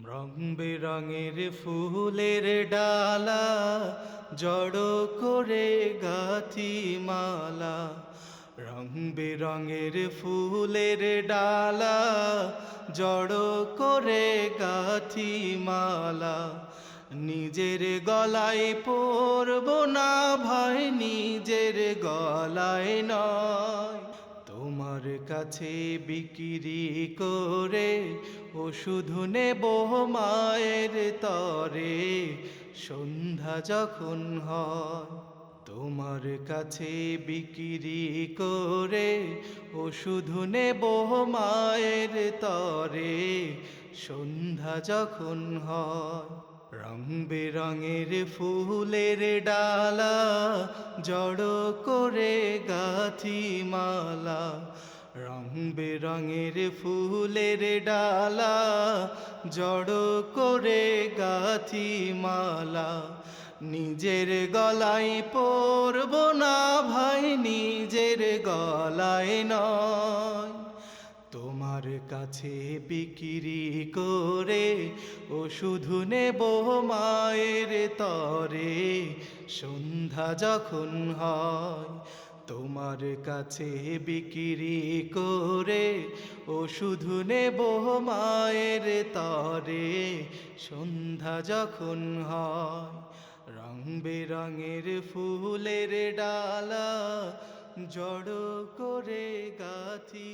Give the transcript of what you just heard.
রং বেরঙের ফুলের ডালা জড়ো করে গাঁথি মালা। রং বেরঙের ফুলের ডালা জড়ো করে গাঁথি মালা। নিজের গলায় পরব না ভাই, নিজের গলায় নয়। তোমার কাছে বিক্রি করে ওষুধ নেব মায়ের তরে সন্ধ্যা যখন হয়। তোমার কাছে বিক্রি করে ওষুধ নেব মায়ের তরে সন্ধ্যা যখন হয়। রং বেরঙের ফুলের ডালা জড়ো করে গাঁথি মালা। রং বেরঙের ফুলের ডালা জড়ো করে গাঁথি মালা। নিজের গলায় পরব না ভাই, নিজের গলায় নয়। তোমার কাছে বিক্রি করে ওষুধ নেব মায়ের তরে সন্ধ্যা যখন হয়। তোমার কাছে বিক্রি করে ওষুধ নেব মায়ের তরে সন্ধ্যা যখন হয়। রং বেরঙের ফুলের ডালা জড়ো করে গাঁথি